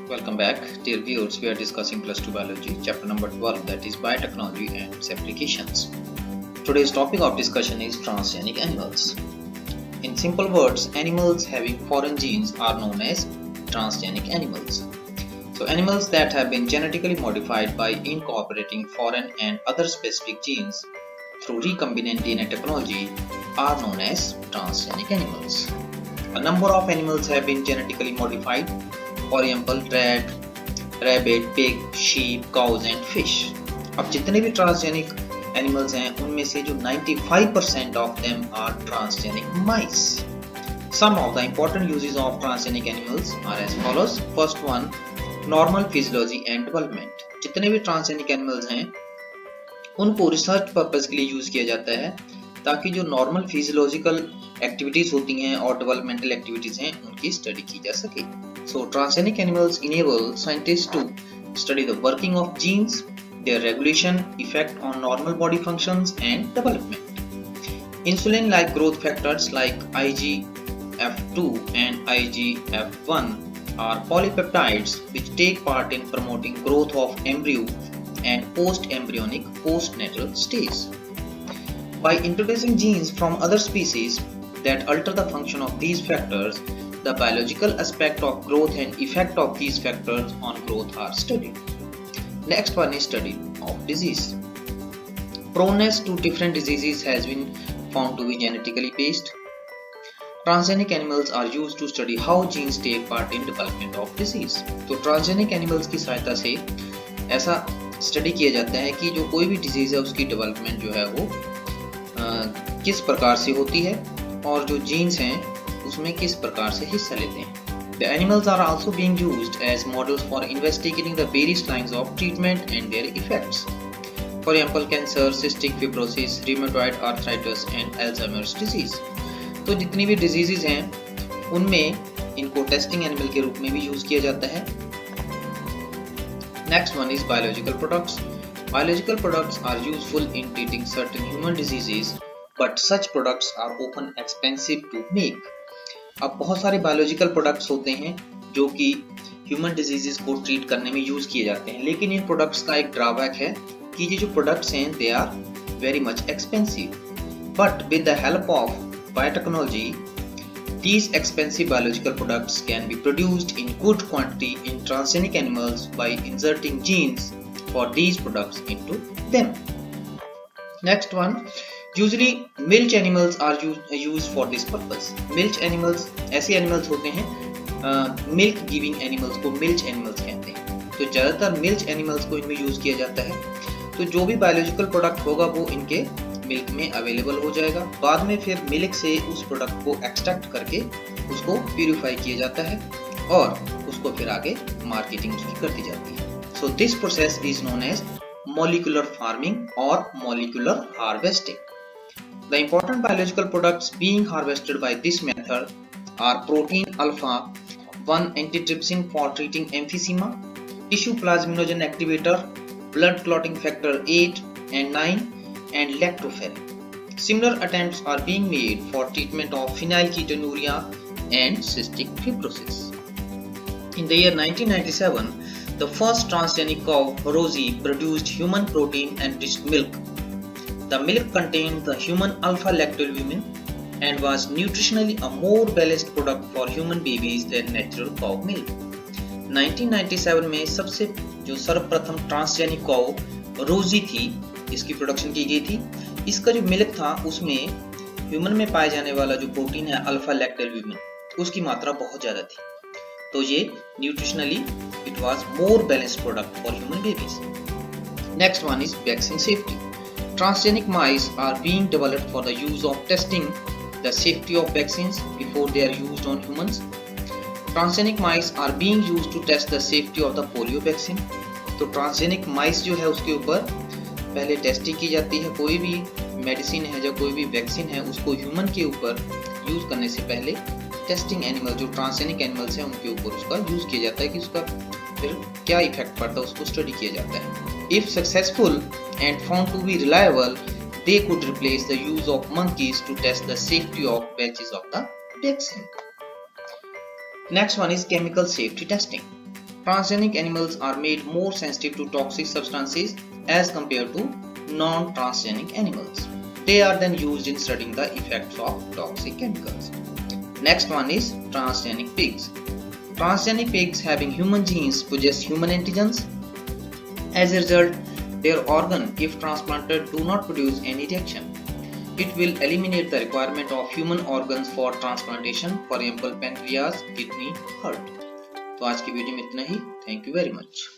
Welcome back, dear viewers. We are discussing plus 2 biology, chapter number 12, that is biotechnology and its applications. Today's topic of discussion is transgenic animals. In simple words, animals having foreign genes are known as transgenic animals. So animals that have been genetically modified by incorporating foreign and other specific genes through recombinant DNA technology are known as transgenic animals. A number of animals have been genetically modified. For example, rat, rabbit, pig, sheep, cows and fish. अब जितने भी transgenic animals हैं उनमें से जो 95% of them are transgenic mice. Some of the important uses of transgenic animals are as follows. First one, normal physiology and development. जितने भी transgenic animals हैं उनको रिसर्च पर्पस के लिए यूज किया जाता है ताकि जो नॉर्मल फिजियोलॉजिकल एक्टिविटीज होती हैं और डेवलपमेंटल एक्टिविटीज हैं उनकी स्टडी की जा सके. So transgenic animals enable scientists to study the working of genes, their regulation, effect on normal body functions and development. Insulin-like growth factors like IGF-2 and IGF-1 are polypeptides which take part in promoting growth of embryo and post-embryonic postnatal stage. By introducing genes from other species that alter the function of these factors, the biological aspect of growth and effect of these factors on growth are studied. Next one is study of disease. Proneness to different diseases has been found to be genetically based. Transgenic animals are used to study how genes take part in development of disease. तो transgenic animals की सहायता से ऐसा study किया जाता है कि जो कोई भी डिजीज है उसकी डेवलपमेंट जो है वो किस प्रकार से होती है और जो जीन्स हैं उसमें किस प्रकार से हिस्सा लेते हैं. The animals are also being used as models for investigating the various lines of treatment and their effects. For example, cancer, cystic fibrosis, rheumatoid arthritis and Alzheimer's disease. तो जितनी भी डिजीजेज हैं उनमें इनको टेस्टिंग एनिमल के रूप में भी यूज किया जाता है. Next one is biological products. Biological products are useful in treating certain human diseases, but such products are often expensive to make. अब बहुत सारे बायोलॉजिकल प्रोडक्ट्स होते हैं जो कि ह्यूमन डिजीजेस को ट्रीट करने में यूज किए जाते हैं, लेकिन इन प्रोडक्ट्स का एक ड्रॉबैक है कि ये जो प्रोडक्ट्स हैं they are very much expensive. But with the help of biotechnology these expensive biological products can be produced in good quantity in transgenic animals by inserting genes for these products into them. Next one, usually milch animals are used for this purpose. Milch animals ऐसे animals होते हैं milk giving animals को milch animals कहते हैं. तो ज़्यादातर milch animals को इनमें यूज किया जाता है. तो जो भी biological product होगा वो इनके मिल्क में अवेलेबल हो जाएगा. बाद में फिर मिल्क से उस प्रोडक्ट को एक्सट्रैक्ट करके उसको प्यूरिफाई किया जाता है और उसको फिर आगे मार्केटिंग की कर दी जाती है. So this process is known as molecular farming or molecular harvesting. The important biological products being harvested by this method are protein alpha 1 antitrypsin for treating emphysema, tissue plasminogen activator, blood clotting factor 8 and 9 and lactoferrin. Similar attempts are being made for treatment of phenylketonuria and cystic fibrosis. In the year 1997, the first transgenic cow, Rosie, produced human protein enriched milk. The milk contained the human alpha-lactalbumin and was nutritionally a more balanced product for human babies than natural cow milk. 1997 में सबसे जो सर्वप्रथम transgenic cow रोजी थी इसकी production की गई थी. इसका जो मिल्क था उसमें ह्यूमन में पाए जाने वाला जो प्रोटीन है अल्फा लैक्टोल्ब्यूमिन उसकी मात्रा बहुत ज्यादा थी. तो ये nutritionally it was more balanced product for human babies. Next one is vaccine safety. Transgenic mice are being developed for the use of testing the safety of vaccines before they are used on humans. Transgenic mice are being used to test the safety of the polio vaccine. तो transgenic माइस जो है उसके ऊपर पहले testing की जाती है. कोई भी मेडिसिन है या कोई भी वैक्सीन है उसको ह्यूमन के ऊपर यूज करने से पहले टेस्टिंग एनिमल जो ट्रांसजेनिक एनिमल्स हैं उनके ऊपर उसका यूज किया जाता है कि उसका फिर क्या इफेक्ट पड़ता है उसको स्टडी किया जाता है. If successful and found to be reliable, they could replace the use of monkeys to test the safety of batches of the vaccine. Next one is chemical safety testing. Transgenic animals are made more sensitive to toxic substances as compared to non-transgenic animals. They are then used in studying the effects of toxic chemicals. Next one is transgenic pigs. Transgenic pigs having human genes possess human antigens. As a result, their organ, if transplanted, do not produce any reaction. It will eliminate the requirement of human organs for transplantation, for example pancreas, kidney, heart. तो आज की video में इतना ही. Thank you very much.